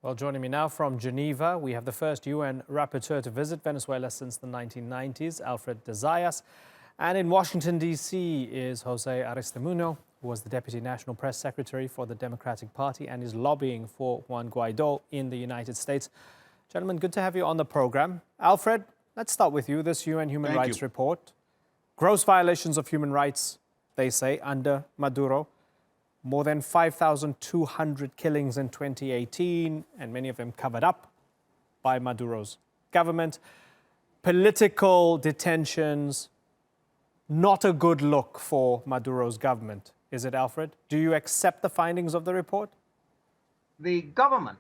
Well, joining me now from Geneva, we have the first UN rapporteur to visit Venezuela since the 1990s, Alfred de Zayas. And in Washington, D.C. is Jose Aristimuno, who was the Deputy National Press Secretary for the Democratic Party and is lobbying for Juan Guaido in the United States. Gentlemen, good to have you on the program. Alfred, let's start with you. This UN Human Rights Report. Gross violations of human rights, they say, under Maduro. More than 5,200 killings in 2018, and many of them covered up by Maduro's government. Political detentions, not a good look for Maduro's government. Is it, Alfred? Do you accept the findings of the report? The government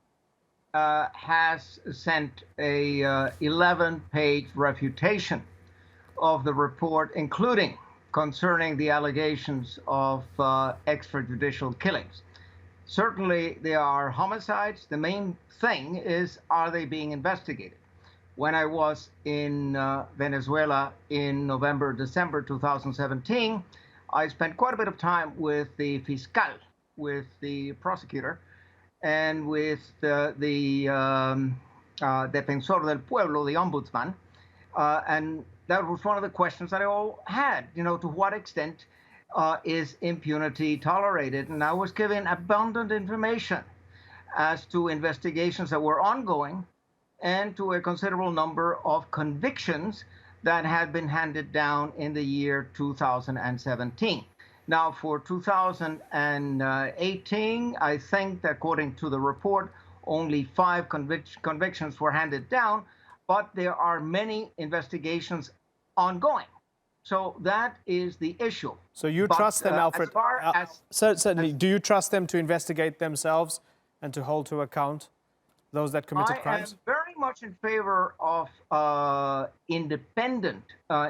has sent a 11-page refutation of the report, including concerning the allegations of extrajudicial killings. Certainly, there are homicides. The main thing is, are they being investigated? When I was in Venezuela in November, December 2017, I spent quite a bit of time with the fiscal, with the prosecutor, and with the defensor del pueblo, the ombudsman, and that was one of the questions that I all had, to what extent is impunity tolerated? And I was given abundant information as to investigations that were ongoing and to a considerable number of convictions that had been handed down in the year 2017. Now, for 2018, I think that according to the report, only 5 convictions were handed down, but there are many investigations ongoing. So that is the issue. So you trust them, Alfred? Certainly. Do you trust them to investigate themselves and to hold to account those that committed crimes? I am very much in favor of independent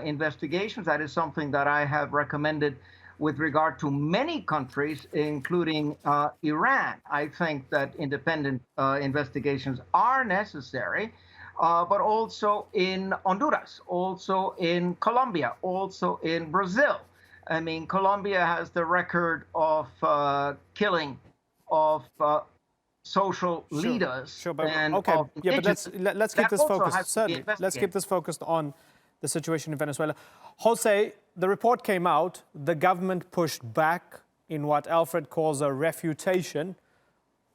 investigations. That is something that I have recommended with regard to many countries, including Iran. I think that independent investigations are necessary. But also in Honduras, also in Colombia, also in Brazil. I mean, Colombia has the record of killing of social leaders. Sure, but and okay, yeah, but let's keep this focused. Certainly, let's keep this focused on the situation in Venezuela. Jose, the report came out. The government pushed back in what Alfred calls a refutation.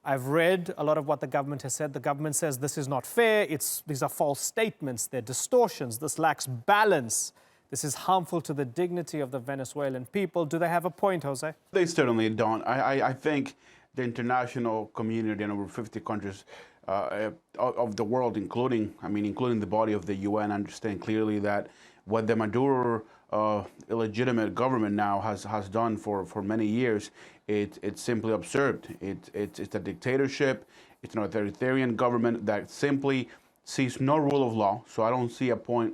I've read a lot of what the government has said. The government says this is not fair. These are false statements. They're distortions. This lacks balance. This is harmful to the dignity of the Venezuelan people. Do they have a point, Jose? They certainly don't. I think the international community in over 50 countries of the world, including the body of the UN, understand clearly that what the Maduro illegitimate government now has done for many years, it's simply absurd. It's a dictatorship. It's an authoritarian government that simply sees no rule of law. So I don't see a point,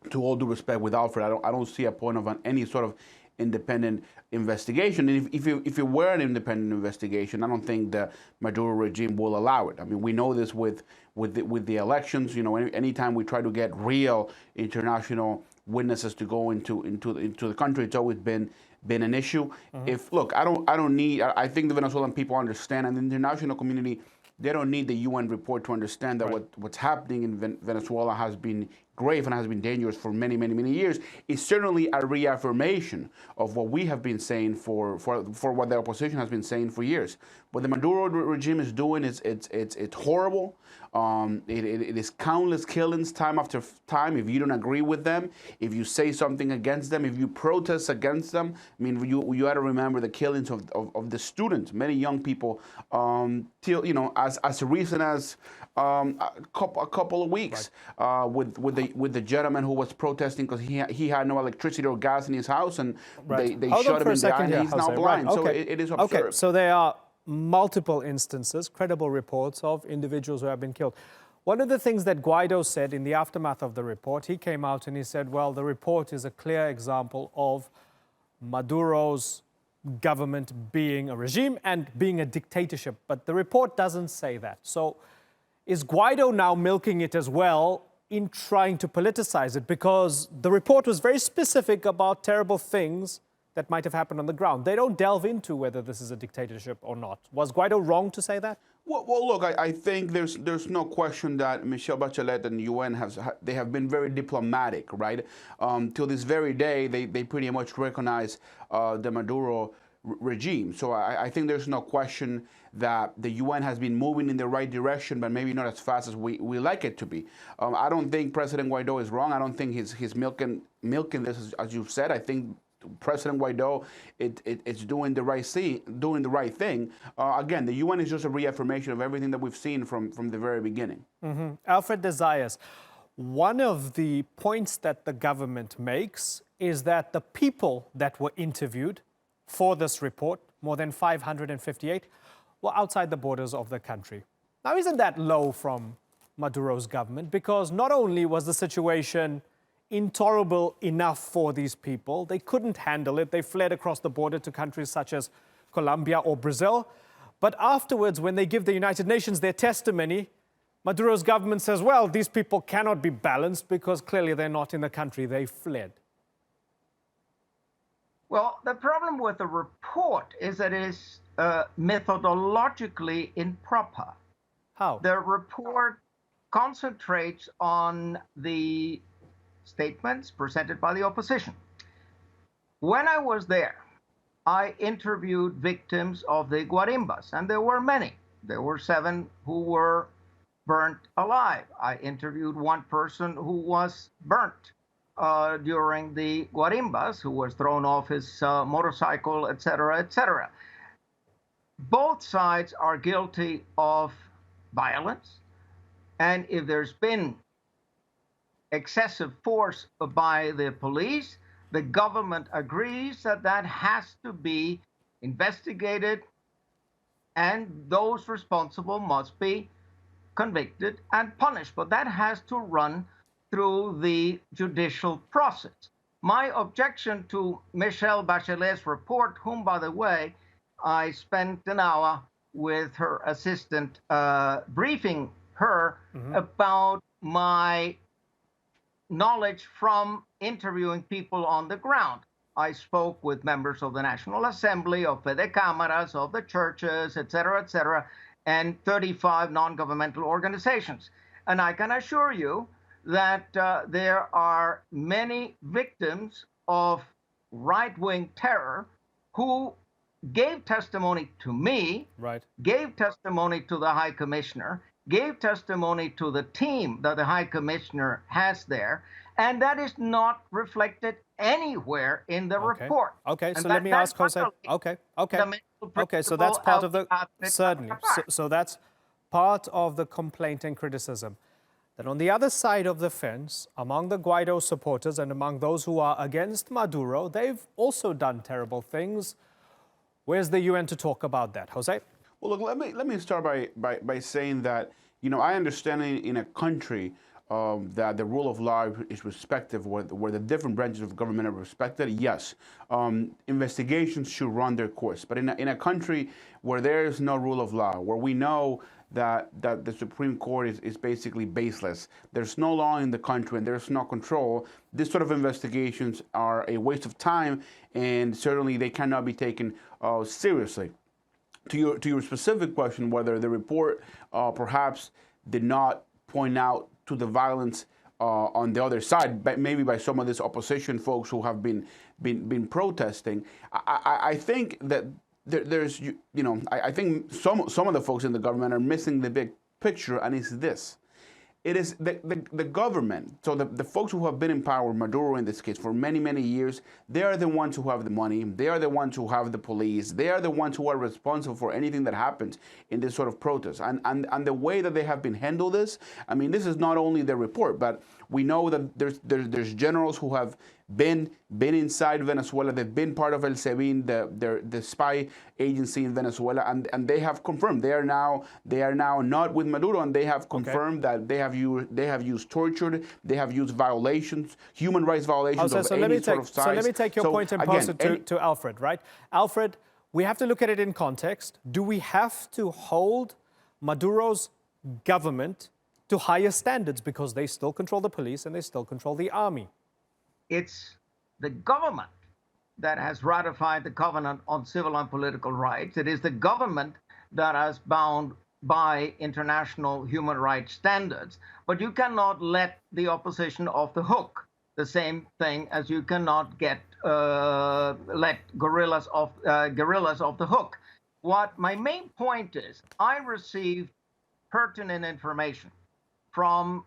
to all due respect with Alfred, I don't see a point of any sort of independent investigation. And if it were an independent investigation, I don't think the Maduro regime will allow it. I mean, we know this with the elections. Anytime we try to get real international witnesses to go into the country, it's always been an issue. I think the Venezuelan people understand, and the international community, they don't need the UN report to understand that what's happening in Venezuela has been grave and has been dangerous for many, many, many years. It's certainly a reaffirmation of what we have been saying for what the opposition has been saying for years. What the Maduro regime is doing it's horrible. It is countless killings time after time. If you don't agree with them, if you say something against them, if you protest against them, I mean, you got to remember the killings of the students, many young people, till as recent as a couple of weeks, with the gentleman who was protesting because he had no electricity or gas in his house, and they shot him in the eye, and he's now blind. So it is absurd. Okay, so there are multiple instances, credible reports of individuals who have been killed. One of the things that Guaido said in the aftermath of the report, he came out and he said, well, the report is a clear example of Maduro's government being a regime and being a dictatorship. But the report doesn't say that. So is Guaido now milking it as well in trying to politicize it? Because the report was very specific about terrible things that might have happened on the ground. They don't delve into whether this is a dictatorship or not. Was Guaido wrong to say that? Well, look, I think there's no question that Michelle Bachelet and UN they have been very diplomatic, right? Till this very day, they pretty much recognize the Maduro regime. So I think there's no question that the UN has been moving in the right direction, but maybe not as fast as we like it to be. I don't think President Guaido is wrong. I don't think he's milking this, as you've said. I think President Guaido it's doing the right thing. Again, the UN is just a reaffirmation of everything that we've seen from the very beginning. Alfred de Zayas, one of the points that the government makes is that the people that were interviewed for this report, more than 558, were outside the borders of the country. Now, isn't that low from Maduro's government? Because not only was the situation intolerable enough for these people, they couldn't handle it. They fled across the border to countries such as Colombia or Brazil. But afterwards, when they give the United Nations their testimony, Maduro's government says, well, these people cannot be balanced because clearly they're not in the country. They fled. Well, the problem with the report is that it is methodologically improper. How? The report concentrates on the statements presented by the opposition. When I was there, I interviewed victims of the guarimbas, and there were many. There were 7 who were burnt alive. I interviewed one person who was burnt during the guarimbas, who was thrown off his motorcycle, etc., etc. Both sides are guilty of violence, and if there's been excessive force by the police, the government agrees that that has to be investigated, and those responsible must be convicted and punished. But that has to run through the judicial process. My objection to Michelle Bachelet's report, whom, by the way, I spent an hour with her assistant briefing her about my knowledge from interviewing people on the ground. I spoke with members of the National Assembly, of Fede Cámaras, of the churches, etc., and 35 non-governmental organizations. And I can assure you that there are many victims of right-wing terror who gave testimony to me, gave testimony to the High Commissioner, gave testimony to the team that the High Commissioner has there, and that is not reflected anywhere in the report. Okay, and so let me ask Jose. Okay, so that's part of the, certainly. So that's part of the complaint and criticism. Then on the other side of the fence, among the Guaido supporters and among those who are against Maduro, they've also done terrible things. Where's the UN to talk about that? Jose? Well, look, let me start by saying that, you know, I understand in a country that the rule of law is respected, where the different branches of government are respected. Yes, investigations should run their course. But in a country where there is no rule of law, where we know that the Supreme Court is basically baseless, there's no law in the country and there's no control, this sort of investigations are a waste of time, and certainly they cannot be taken seriously. To your specific question, whether the report perhaps did not point out to the violence on the other side, but maybe by some of these opposition folks who have been protesting, I think that there's, you know, I think some of the folks in the government are missing the big picture, and it's this. It is the government, so the folks who have been in power, Maduro in this case, for many, many years, they are the ones who have the money, they are the ones who have the police, they are the ones who are responsible for anything that happens in this sort of protest. And the way that they have been handled this, I mean, this is not only the report, but we know that there's generals who have been inside Venezuela. They've been part of El Sebin, the spy agency in Venezuela, and they have confirmed they are now not with Maduro, and they have confirmed that they have used torture, they have used violations, human rights violations of any sort of size. So let me take your point and pass it to Alfred, right? Alfred, we have to look at it in context. Do we have to hold Maduro's government to higher standards because they still control the police and they still control the army? It's the government that has ratified the Covenant on Civil and Political Rights. It is the government that has bound by international human rights standards. But you cannot let the opposition off the hook. The same thing as you cannot let guerrillas off the hook. What my main point is, I received pertinent information from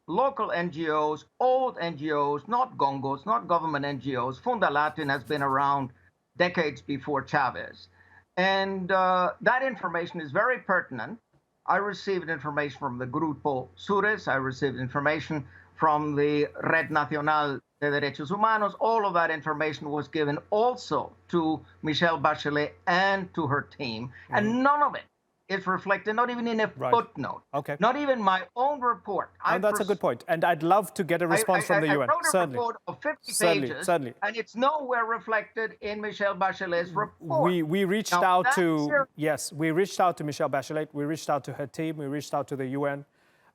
local NGOs, old NGOs, not gongos, not government NGOs. Funda Latin has been around decades before Chavez. And that information is very pertinent. I received information from the Grupo Sures. I received information from the Red Nacional de Derechos Humanos. All of that information was given also to Michelle Bachelet and to her team. And none of it is reflected, not even in a footnote. Okay. Not even my own report. And that's a good point. And I'd love to get a response from the UN. I wrote a Certainly. report of 50 pages, Certainly. and it's nowhere reflected in Michelle Bachelet's report. We reached out to, yes, we reached out to Michelle Bachelet. We reached out to her team. We reached out to the UN,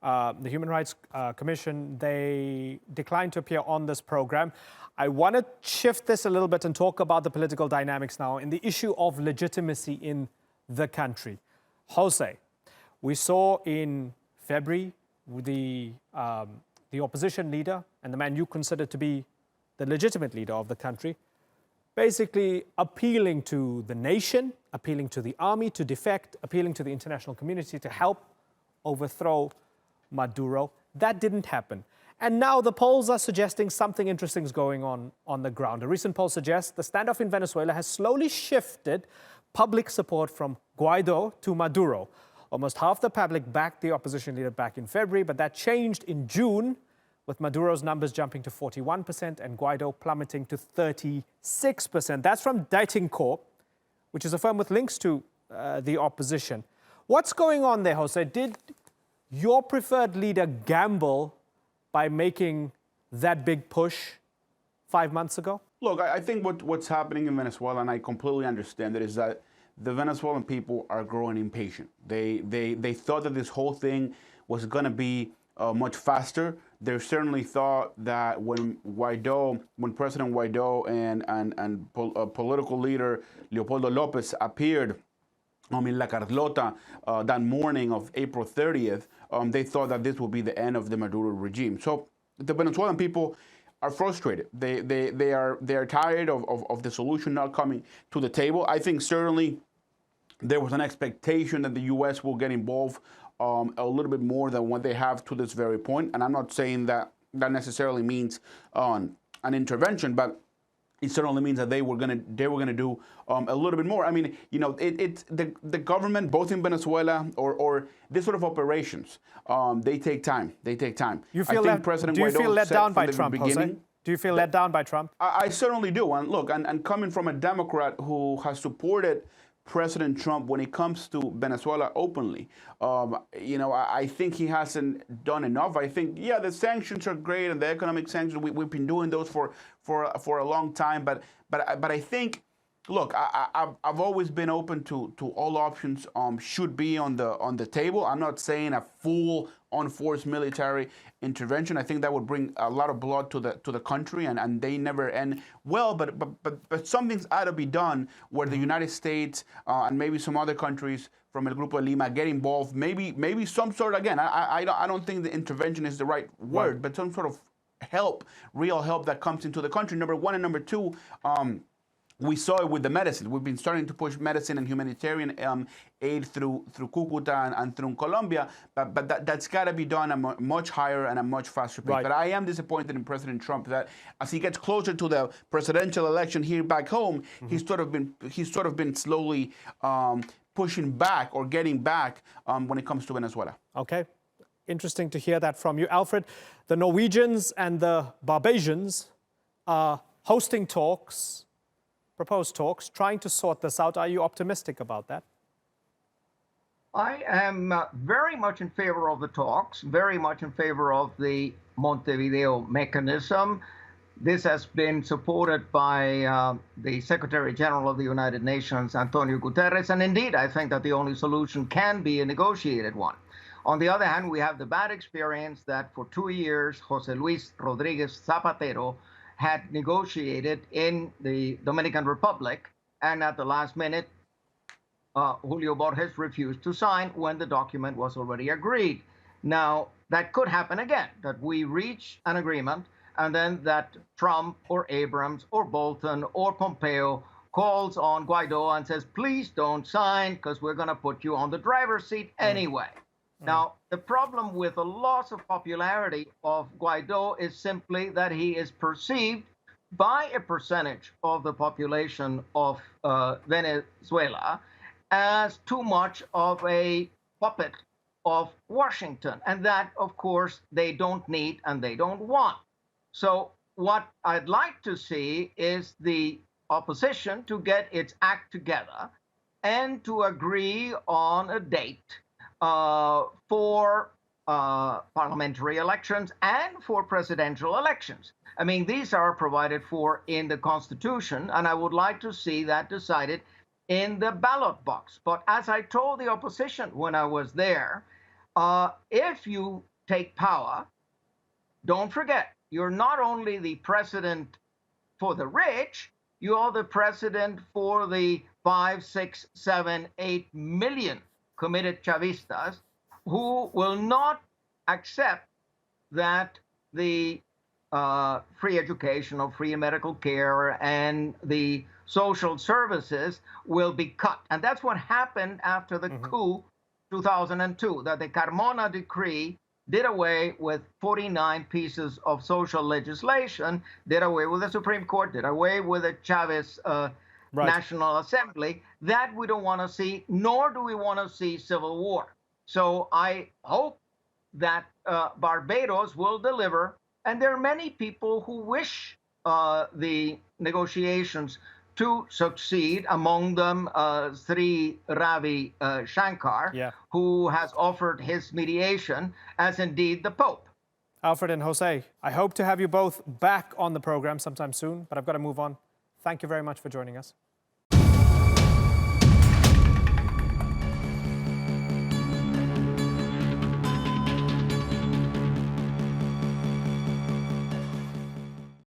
the Human Rights Commission. They declined to appear on this program. I want to shift this a little bit and talk about the political dynamics now in the issue of legitimacy in the country. Jose, we saw in February the opposition leader and the man you consider to be the legitimate leader of the country, basically appealing to the nation, appealing to the army to defect, appealing to the international community to help overthrow Maduro. That didn't happen. And now the polls are suggesting something interesting is going on the ground. A recent poll suggests the standoff in Venezuela has slowly shifted public support from Guaido to Maduro. Almost half the public backed the opposition leader back in February, but that changed in June, with Maduro's numbers jumping to 41% and Guaido plummeting to 36%. That's from Dating Corp, which is a firm with links to the opposition. What's going on there, Jose? Did your preferred leader gamble by making that big push 5 months ago? Look, I think what's happening in Venezuela, and I completely understand it, is that the Venezuelan people are growing impatient. They thought that this whole thing was going to be much faster. They certainly thought that when President Guaido and political leader Leopoldo Lopez appeared in La Carlota that morning of April 30th, they thought that this would be the end of the Maduro regime. So the Venezuelan people are frustrated. They are tired of the solution not coming to the table. I think certainly there was an expectation that the U.S. will get involved a little bit more than what they have to this very point. And I'm not saying that necessarily means an intervention, but it certainly means that they were gonna do a little bit more. I mean, you know, it's the government, both in Venezuela or this sort of operations, they take time. They take time. Do you feel let down by Trump, Jose? Do you feel let down by Trump? I certainly do. And look, and coming from a Democrat who has supported President Trump when it comes to Venezuela openly, you know, I think he hasn't done enough. I think, yeah, the sanctions are great and the economic sanctions, we've been doing those for a long time. But I think, look, I've always been open to all options. Should be on the table. I'm not saying a full unforced military intervention. I think that would bring a lot of blood to the country, and they never end well. But something's ought to be done where the United States and maybe some other countries from El Grupo de Lima get involved. Maybe some sort of, again, I don't think the intervention is the right word, but some sort of help, real help that comes into the country. Number one, and number two, we saw it with the medicine. We've been starting to push medicine and humanitarian aid through Cucuta and through Colombia, but that's got to be done at a much higher and a much faster pace. Right. But I am disappointed in President Trump that as he gets closer to the presidential election here back home, he's sort of been slowly pushing back or getting back when it comes to Venezuela. Okay. Interesting to hear that from you, Alfred. The Norwegians and the Barbadians are hosting talks, proposed talks, trying to sort this out. Are you optimistic about that? I am very much in favor of the talks, very much in favor of the Montevideo mechanism. This has been supported by the Secretary General of the United Nations, Antonio Guterres, and indeed, I think that the only solution can be a negotiated one. On the other hand, we have the bad experience that for 2 years, José Luis Rodríguez Zapatero had negotiated in the Dominican Republic, and at the last minute, Julio Borges refused to sign when the document was already agreed. Now, that could happen again, that we reach an agreement and then that Trump or Abrams or Bolton or Pompeo calls on Guaido and says, please don't sign because we're going to put you on the driver's seat anyway. Now, the problem with the loss of popularity of Guaido is simply that he is perceived by a percentage of the population of Venezuela as too much of a puppet of Washington. And that, of course, they don't need and they don't want. So what I'd like to see is the opposition to get its act together and to agree on a date for parliamentary elections and for presidential elections. I mean, these are provided for in the Constitution, and I would like to see that decided in the ballot box. But as I told the opposition when I was there, if you take power, don't forget, you're not only the president for the rich, you are the president for the 5, 6, 7, 8 million committed Chavistas who will not accept that the free education or free medical care and the social services will be cut. And that's what happened after the coup 2002, that the Carmona decree did away with 49 pieces of social legislation, did away with the Supreme Court, did away with the Chavez National Assembly. That we don't want to see, nor do we want to see civil war. So I hope that Barbados will deliver. And there are many people who wish the negotiations to succeed, among them Sri Ravi Shankar, who has offered his mediation, as indeed the Pope. Alfred and Jose, I hope to have you both back on the program sometime soon, but I've got to move on. Thank you very much for joining us.